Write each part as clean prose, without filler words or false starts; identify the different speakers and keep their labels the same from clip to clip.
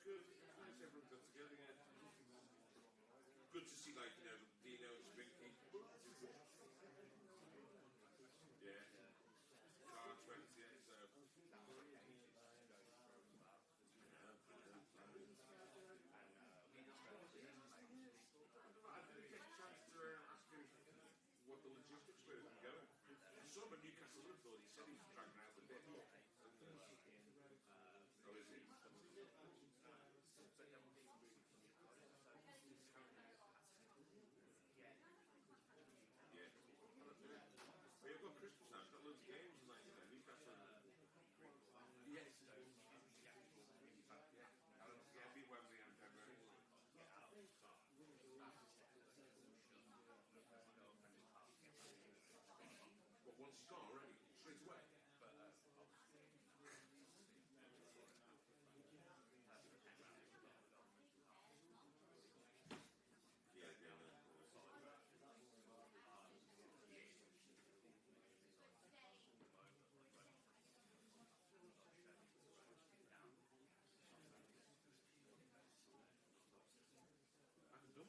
Speaker 1: good. Nice everyone got together again. Good to see, like, you know, Dino and Spinky. Yeah. Car 28, so. I didn't get a chance to ask him what the logistics were from going. I saw him at Newcastle Liverpool, he said he was dragging out the bit. Oh, is he? Yeah. We've got Christmas now, we've got loads of games and like, you know, Newcastle. Yes. Yeah, beat Wembley and February. But once he's gone already, straight away. Yeah, yeah. Oh, Tottenham.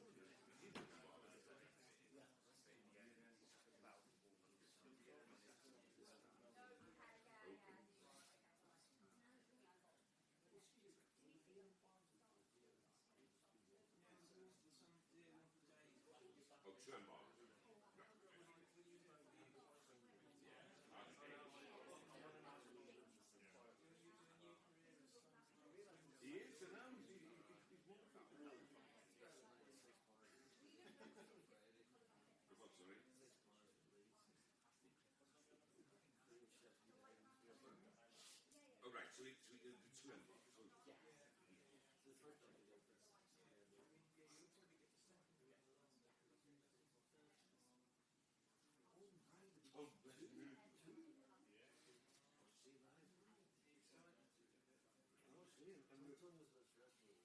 Speaker 1: He is, and now he's wonderful. What, sorry? Oh, right, so the two end box. Oh, yeah. Oh, bless you. Oh, see, and we're talking about this restaurant.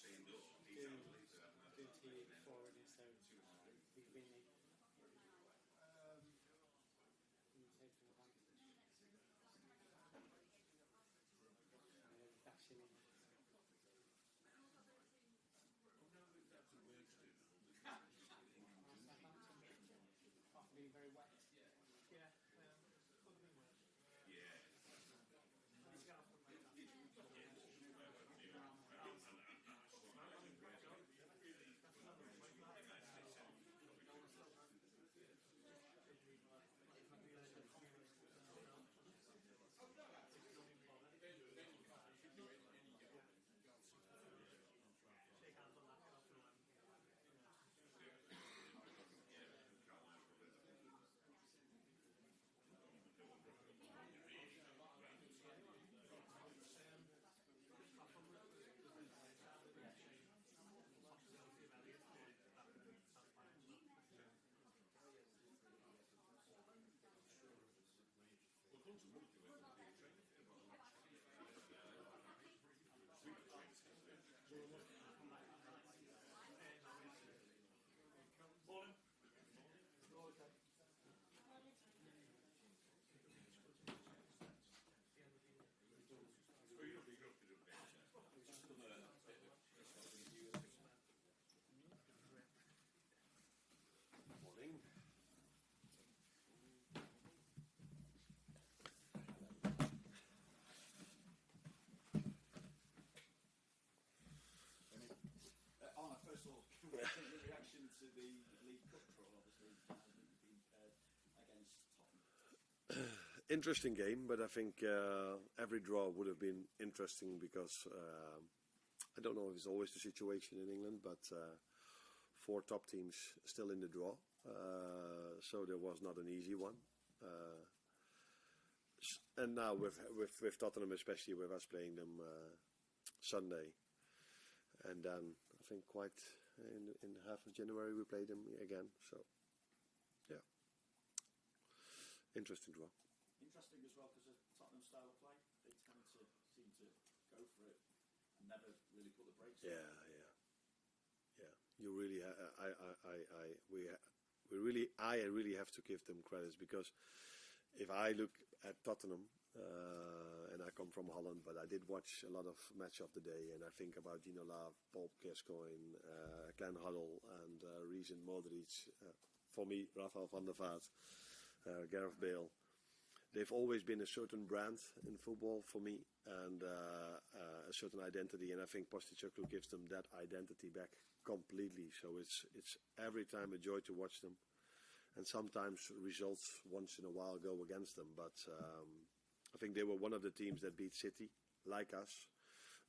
Speaker 2: do TV before already, so we've been taking advantage. Dashing in. After being very wet. Yeah, could have been worse.
Speaker 3: Morning.
Speaker 4: Arne, first of all, your reaction to the League Cup draw, obviously, against Tottenham?
Speaker 3: Interesting game, but I think every draw would have been interesting because I don't know if it's always the situation in England, but 4 top teams still in the draw, so there was not an easy one. And now with Tottenham, especially with us playing them Sunday, and then I think quite in half of January we played them again. So yeah, interesting draw.
Speaker 4: Interesting as well because of Tottenham style of play, they tend to seem to go for it and never really put the brakes on.
Speaker 3: Yeah. You really, I really have to give them credits, because if I look at Tottenham, and I come from Holland, but I did watch a lot of Match of the Day, and I think about Gino Lav, Paul Gascoigne, Glenn Hoddle, and Reece Modric. For me, Rafael van der Vaart, Gareth Bale. They've always been a certain brand in football for me, and a certain identity, and I think Postecoglou gives them that identity back completely. So it's every time a joy to watch them, and sometimes results once in a while go against them. But I think they were one of the teams that beat City, like us.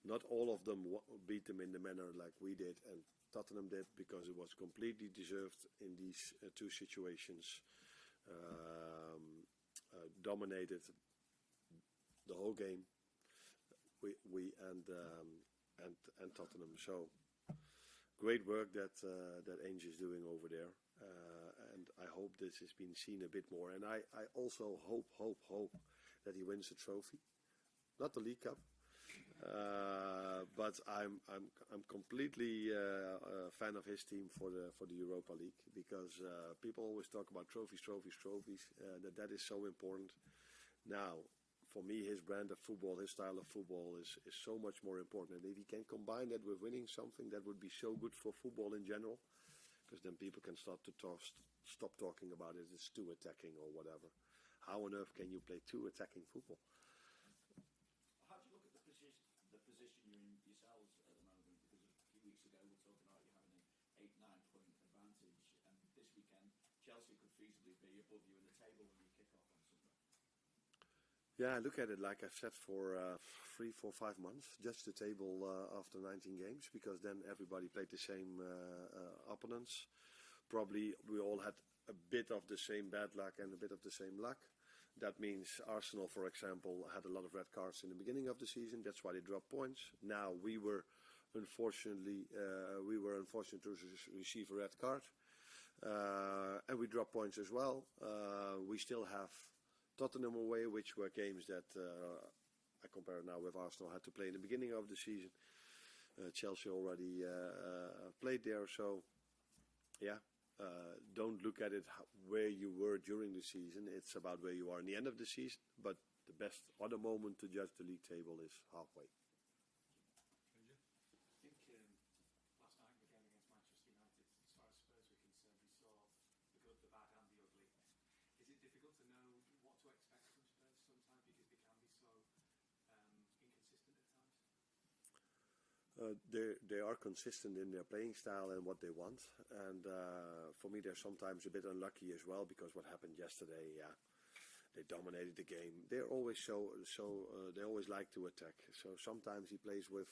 Speaker 3: Not all of them beat them in the manner like we did, and Tottenham did, because it was completely deserved in these 2 situations. Dominated the whole game. We and Tottenham. So great work that Ainge is doing over there, and I hope this has been seen a bit more. And I also hope that he wins a trophy, not the League Cup, but I'm completely a fan of his team for the Europa League, because people always talk about trophies. That is so important. Now, for me, his brand of football, his style of football is so much more important. And if he can combine that with winning something, that would be so good for football in general, because then people can stop talking about it. It's too attacking or whatever. How on earth can you play too attacking football?
Speaker 4: How do you look at the position you're in yourselves at the moment? Because a few weeks ago we were talking about you having an 8-9 point advantage, and this weekend Chelsea could feasibly be above you in the table when you kick off on Sunday.
Speaker 3: Yeah, I look at it like I've said for 3, 4, 5 months. Judge the table after 19 games, because then everybody played the same opponents. Probably we all had a bit of the same bad luck and a bit of the same luck. That means Arsenal, for example, had a lot of red cards in the beginning of the season. That's why they dropped points. Now we were unfortunate to receive a red card, and we dropped points as well. We still have Tottenham away, which were games that I compare now with Arsenal had to play in the beginning of the season. Chelsea already played there, so yeah. Don't look at it where you were during the season. It's about where you are in the end of the season. But the best other moment to judge the league table is halfway.
Speaker 2: I think last night in the game against Manchester United, as far as Spurs were concerned, we saw the good, the bad, and the ugly. Is it difficult to know what to expect from Spurs sometimes because they can be so inconsistent at times?
Speaker 3: They are consistent in their playing style and what they want, and for me they're sometimes a bit unlucky as well, because what happened yesterday, they dominated the game. They're always they always like to attack. So sometimes he plays with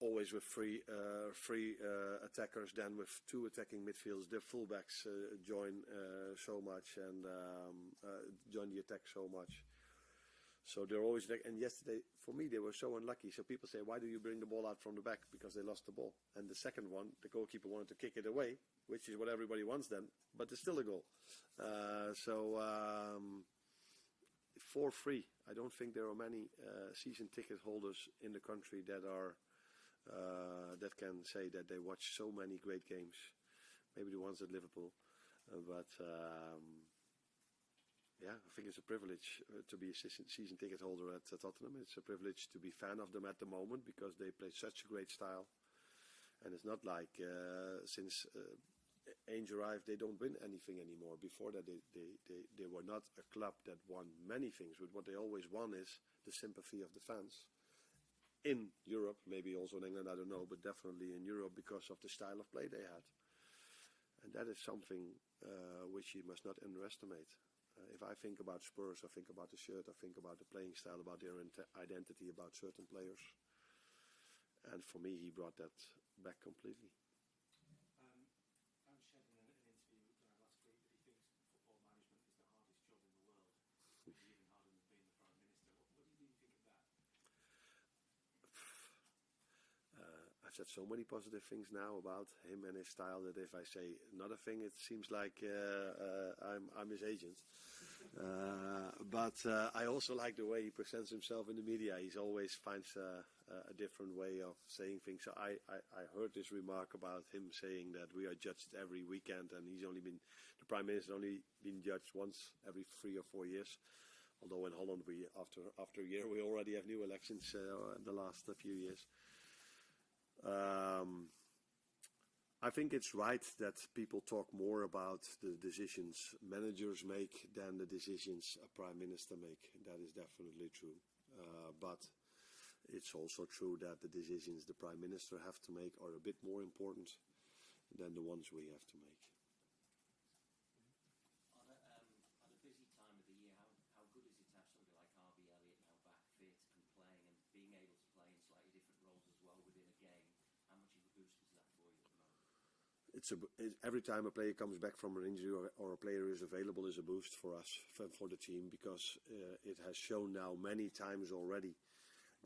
Speaker 3: three attackers, then with two attacking midfields. Their fullbacks join so much and join the attack so much. So they're always there. And yesterday, for me, they were so unlucky. So people say, why do you bring the ball out from the back? Because they lost the ball. And the second one, the goalkeeper wanted to kick it away, which is what everybody wants then. But it's still a goal. For free, I don't think there are many season ticket holders in the country that can say that they watch so many great games. Maybe the ones at Liverpool. Yeah, I think it's a privilege to be a season ticket holder at Tottenham. It's a privilege to be fan of them at the moment, because they play such a great style. And it's not like since Ainge arrived, they don't win anything anymore. Before that, they were not a club that won many things. But what they always won is the sympathy of the fans. In Europe, maybe also in England, I don't know, but definitely in Europe, because of the style of play they had. And that is something which you must not underestimate. If I think about Spurs, I think about the shirt, I think about the playing style, about their identity, about certain players. And for me, he brought that back completely.
Speaker 2: Arne said in an interview last week that he thinks football management is the hardest job in the world, maybe even harder than being the Prime Minister. What do you think of that?
Speaker 3: I've said so many positive things now about him and his style that if I say another thing, it seems like I'm his agent. But I also like the way he presents himself in the media. He always finds a different way of saying things. So I heard this remark about him saying that we are judged every weekend, and the Prime Minister only been judged once every 3 or 4 years. Although in Holland, after a year, we already have new elections in the last few years. I think it's right that people talk more about the decisions managers make than the decisions a prime minister make. That is definitely true. But it's also true that the decisions the prime minister have to make are a bit more important than the ones we have to make.
Speaker 4: At a busy time of the year, how good is it to have somebody like Harvey Elliott now back fit and playing and being able to play in slightly different roles as well within a game? How much of a boost is that for you at the moment?
Speaker 3: Every time a player comes back from an injury or a player is available is a boost for us, for the team, because it has shown now many times already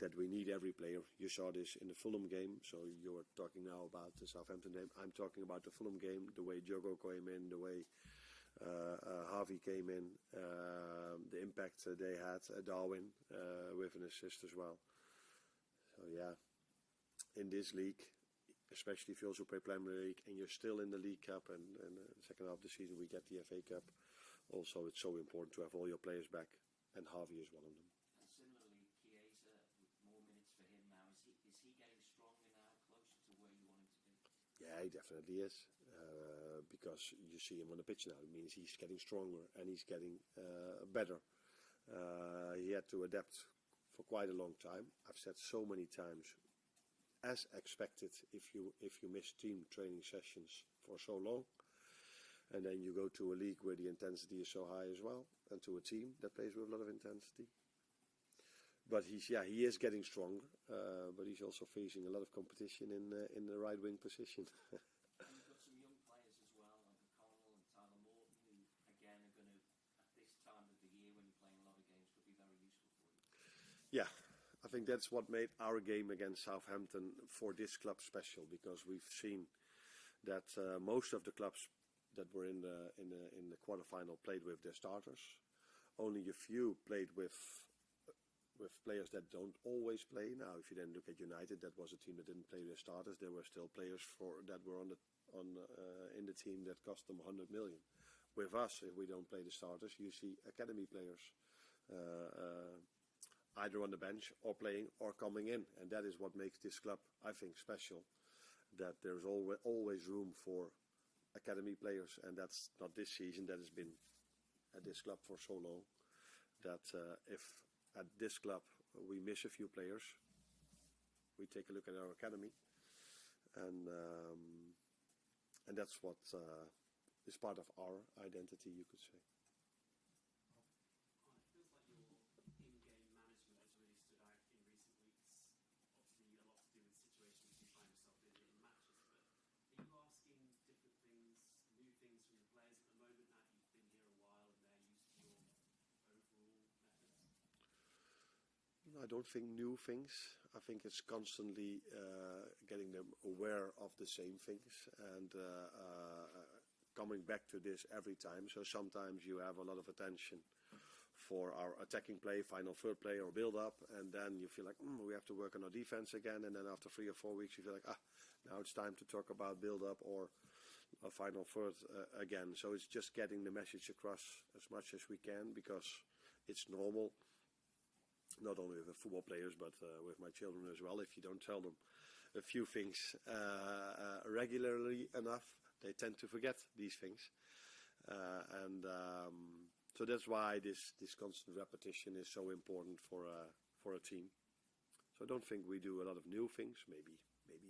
Speaker 3: that we need every player. You saw this in the Fulham game, so you're talking now about the Southampton game. I'm talking about the Fulham game, the way Diogo came in, the way Harvey came in, the impact they had, Darwin with an assist as well. So yeah, in this league, especially if you also play Premier League and you're still in the League Cup, and the second half of the season we get the FA Cup, also it's so important to have all your players back, and Harvey is one of them.
Speaker 4: And similarly, Chiesa, with more minutes for him now, is he getting stronger now, closer to where you want him to be?
Speaker 3: Yeah, he definitely is, because you see him on the pitch now. It means he's getting stronger and he's getting better. He had to adapt for quite a long time. I've said so many times, as expected, if you miss team training sessions for so long, and then you go to a league where the intensity is so high as well, and to a team that plays with a lot of intensity. But he is getting stronger, but he's also facing a lot of competition in the right wing position.
Speaker 4: And you've got some young players as well, like O'Connell and Tyler Morton, who again are going to, at this time of the year when you're playing a lot of games, could be very useful for you.
Speaker 3: Yeah, I think that's what made our game against Southampton for this club special, because we've seen that most of the clubs that were in the quarterfinal played with their starters. Only a few played with with players that don't always play. Now, if you then look at United, that was a team that didn't play their starters. There were still players that were in the team that cost them 100 million. With us, if we don't play the starters, you see academy players either on the bench or playing or coming in, and that is what makes this club, I think, special. That there's always room for academy players, and that's not this season. That has been at this club for so long. That if at this club we miss a few players, we take a look at our academy, and that's what is part of our identity, you could say.
Speaker 2: It feels like your in-game management has really stood out in recent weeks. Obviously, a lot to do with situations you find yourself in matches, but are you asking different things, new things from the players at the moment now you've been here a while and they're used to your overall methods?
Speaker 3: I don't think new things. I think it's constantly getting them aware of the same things and coming back to this every time. So sometimes you have a lot of attention for our attacking play, final third play or build up, and then you feel like we have to work on our defense again, and then after 3 or 4 weeks you feel like now it's time to talk about build up or a final third again. So it's just getting the message across as much as we can, because it's normal, not only with the football players but with my children as well. If you don't tell them a few things regularly enough, they tend to forget these things, so that's why this constant repetition is so important for a team. So I don't think we do a lot of new things, maybe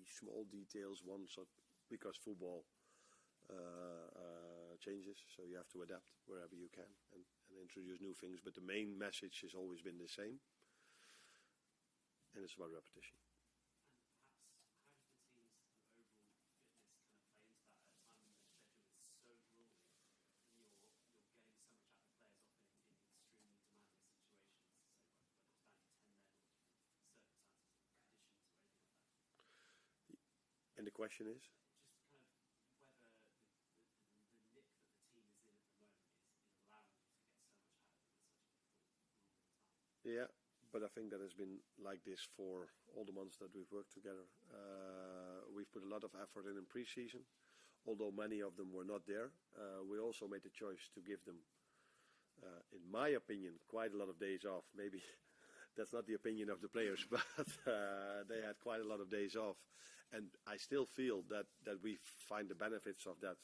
Speaker 3: small details once, because football changes, so you have to adapt wherever you can and introduce new things. But the main message has always been the same, and it's about repetition. And the question is?
Speaker 2: Just kind of whether the nick that the team is in at the moment is allowing you to get so much out of it in such a difficult time.
Speaker 3: Yeah, but I think that has been like this for all the months that we've worked together. We've put a lot of effort in pre-season, although many of them were not there. We also made the choice to give them, in my opinion, quite a lot of days off. Maybe that's not the opinion of the players, but they had quite a lot of days off. And I still feel that we find the benefits of that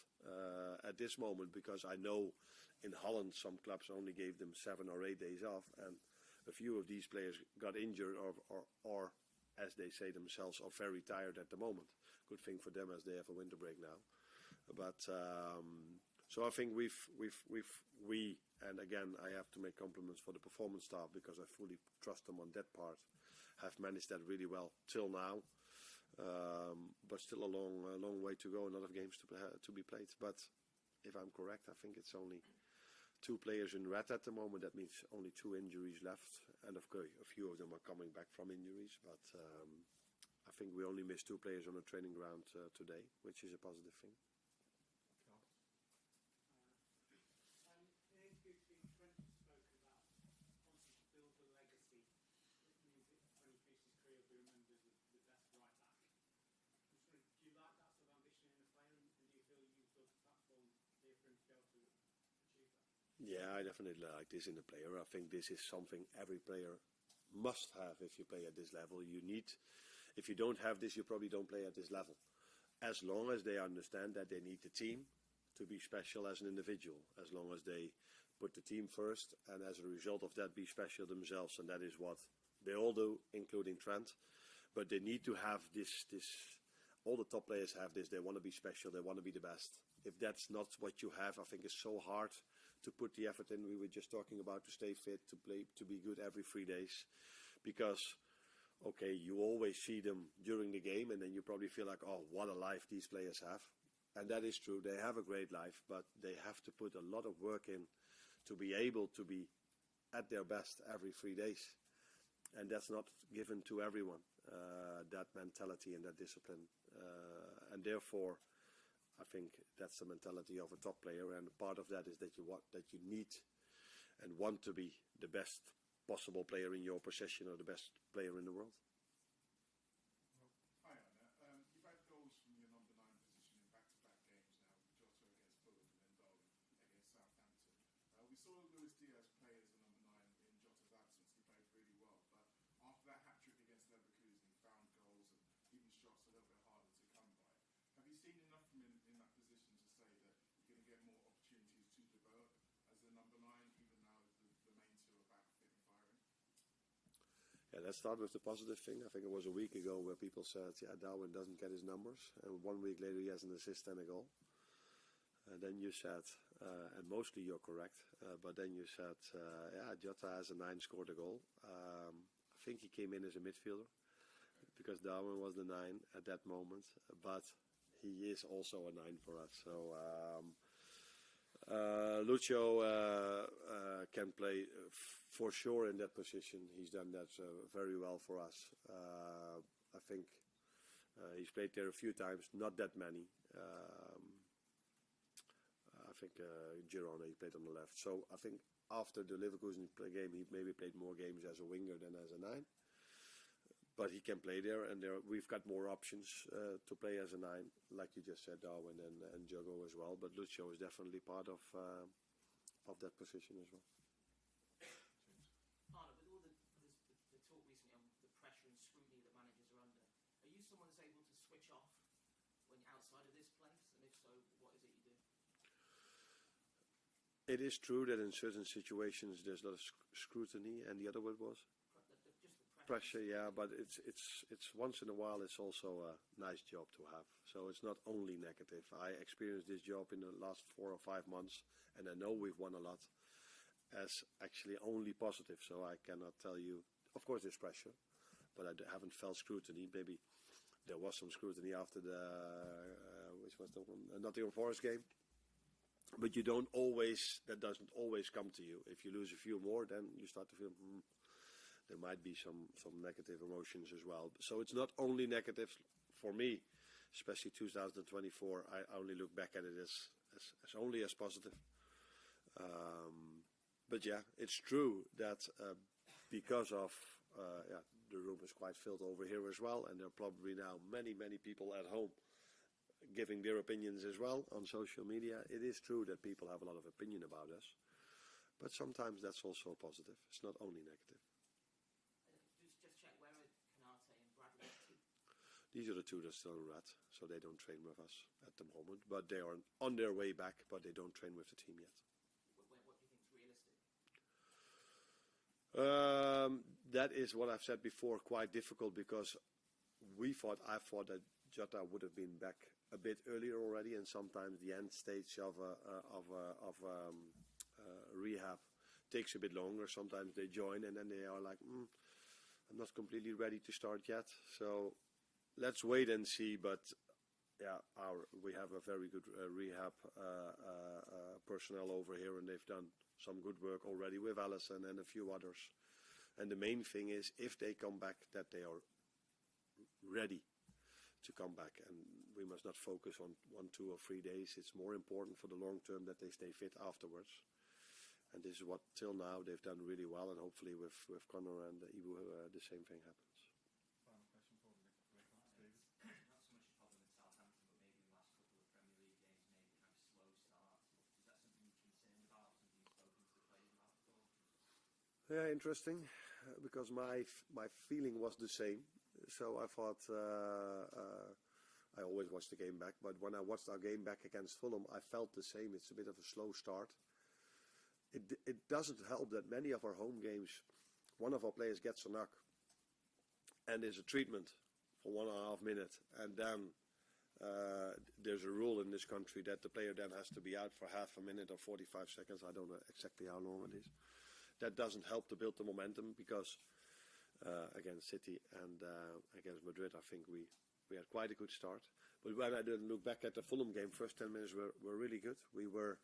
Speaker 3: at this moment, because I know in Holland some clubs only gave them 7 or 8 days off, and a few of these players got injured or as they say themselves, are very tired at the moment. Good thing for them, as they have a winter break now. But so I think we and again I have to make compliments for the performance staff, because I fully trust them on that part, have managed that really well till now. But still a long way to go, a lot of games to be played. But if I'm correct, I think it's only 2 players in red at the moment. That means only 2 injuries left, and of course a few of them are coming back from injuries. But I think we only missed 2 players on the training ground today, which is a positive thing. Yeah, I definitely like this in a player. I think this is something every player must have if you play at this level. If you don't have this, you probably don't play at this level. As long as they understand that they need the team to be special as an individual, as long as they put the team first, and as a result of that be special themselves, and that is what they all do, including Trent. But they need to have this. All the top players have this. They want to be special. They want to be the best. If that's not what you have, I think it's so hard to put the effort in. We were just talking about to stay fit, to play, to be good every 3 days, because okay, you always see them during the game, and then you probably feel like, oh, what a life these players have. And that is true. They have a great life, but they have to put a lot of work in to be able to be at their best every 3 days. And that's not given to everyone, that mentality and that discipline. And therefore, I think that's the mentality of a top player, and part of that is that you need and want to be the best possible player in your possession or the best player in the world.
Speaker 1: Hi, Arne. You've had goals from your number 9 position in back-to-back games now, Jota against Fulham and then Darwin against Southampton. We saw Luis Diaz play as a number 9 in Jota's absence. He played really well, but after that hat-trick against Leverkusen, he found goals and even shots a little bit harder to come by. Have you seen enough from him in that position to say that you're going to get more opportunities to develop as a number 9, even now the main two are back fit and firing?
Speaker 3: Yeah, let's start with the positive thing. I think it was a week ago where people said, yeah, Darwin doesn't get his numbers. And 1 week later, he has an assist and a goal. And then you said, and mostly you're correct, but then you said, yeah, Jota has a 9, scored a goal. I think he came in as a midfielder because Darwin was the 9 at that moment. But he is also a 9 for us. So Lucio can play for sure in that position. He's done that very well for us. I think he's played there a few times, not that many. I think Girona, he played on the left. So I think after the Leverkusen game, he maybe played more games as a winger than as a 9. But he can play there, and we've got more options to play as a 9, like you just said, Darwin and Jogo as well. But Lucio is definitely part of that position as well.
Speaker 5: Arne, with all the talk recently on the pressure and scrutiny that managers are under, are you someone that's able to switch off when outside of this place? And if so, what is it you do?
Speaker 3: It is true that in certain situations there's a lot of scrutiny, and the other word was?
Speaker 5: Just the
Speaker 3: Pressure, yeah, but it's once in a while it's also a nice job to have. So it's not only negative. I experienced this job in the last 4 or 5 months, and I know we've won a lot, as actually only positive. So I cannot tell you, of course there's pressure, but I haven't felt scrutiny. Maybe there was some scrutiny after the, which was the one, Nottingham Forest game. But that doesn't always come to you. If you lose a few more, then you start to feel, there might be some negative emotions as well. So it's not only negative for me, especially 2024. I only look back at it as only as positive. But yeah, it's true that because of the room is quite filled over here as well, and there are probably now many people at home giving their opinions as well on social media. It is true that people have a lot of opinion about us, but sometimes that's also positive. It's not only negative.
Speaker 5: Just check, where are Canate and Bradley up to?
Speaker 3: These are the two that still are red, so they don't train with us at the moment, but they are on their way back, but they don't train with the team yet.
Speaker 5: What do you think is realistic?
Speaker 3: That is what I've said before, quite difficult, because I thought that Jota would have been back a bit earlier already, and sometimes the end stage of rehab takes a bit longer. Sometimes they join and then they are like, I'm not completely ready to start yet. So let's wait and see. But yeah, we have a very good rehab personnel over here, and they've done some good work already with Allison and a few others. And the main thing is, if they come back, that they are ready to come back, and we must not focus on 1, 2 or 3 days. It's more important for the long term that they stay fit afterwards. And this is what till now they've done really well, and hopefully with Connor and Ibu the same thing happens.
Speaker 2: Final question for David.
Speaker 5: Not so much a problem at Southampton, but maybe the last couple of Premier League games, maybe kind of slow starts. Is that something you're concerned about, something you've spoken to the players about before?
Speaker 3: Yeah, interesting, because my feeling was the same. So I thought, I always watch the game back, but when I watched our game back against Fulham, I felt the same. It's a bit of a slow start. It doesn't help that many of our home games, one of our players gets a knock, and there's a treatment for 1.5 minutes, and then there's a rule in this country that the player then has to be out for half a minute or 45 seconds. I don't know exactly how long it is. That doesn't help to build the momentum, because against City and against Madrid, I think we had quite a good start. But when I didn't look back at the Fulham game, first 10 minutes were really good. We were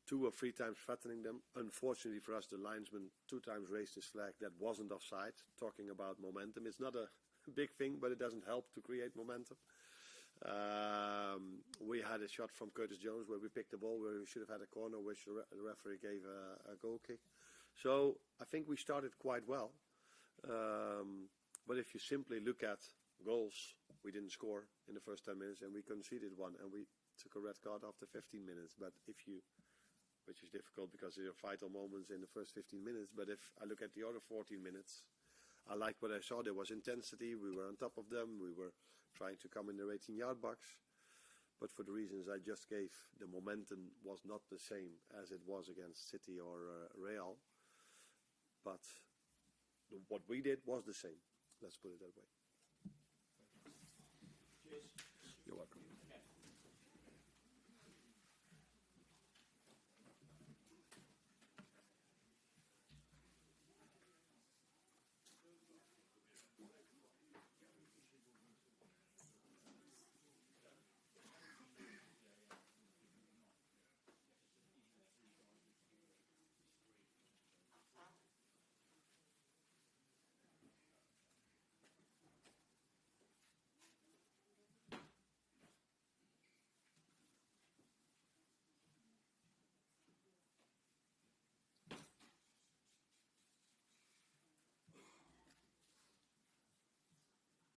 Speaker 3: 2 or 3 times threatening them. Unfortunately for us, the linesman 2 times raised his flag. That wasn't offside. Talking about momentum, it's not a big thing, but it doesn't help to create momentum. We had a shot from Curtis Jones where we picked the ball where we should have had a corner, which the referee gave a goal kick. So I think we started quite well. But if you simply look at goals, we didn't score in the first 10 minutes and we conceded one and we took a red card after 15 minutes. But which is difficult because there are vital moments in the first 15 minutes. But if I look at the other 14 minutes, I liked what I saw. There was intensity. We were on top of them. We were trying to come in their 18-yard box. But for the reasons I just gave, the momentum was not the same as it was against City or Real. But what we did was the same. Let's put it that way.
Speaker 4: Cheers.
Speaker 3: You're welcome.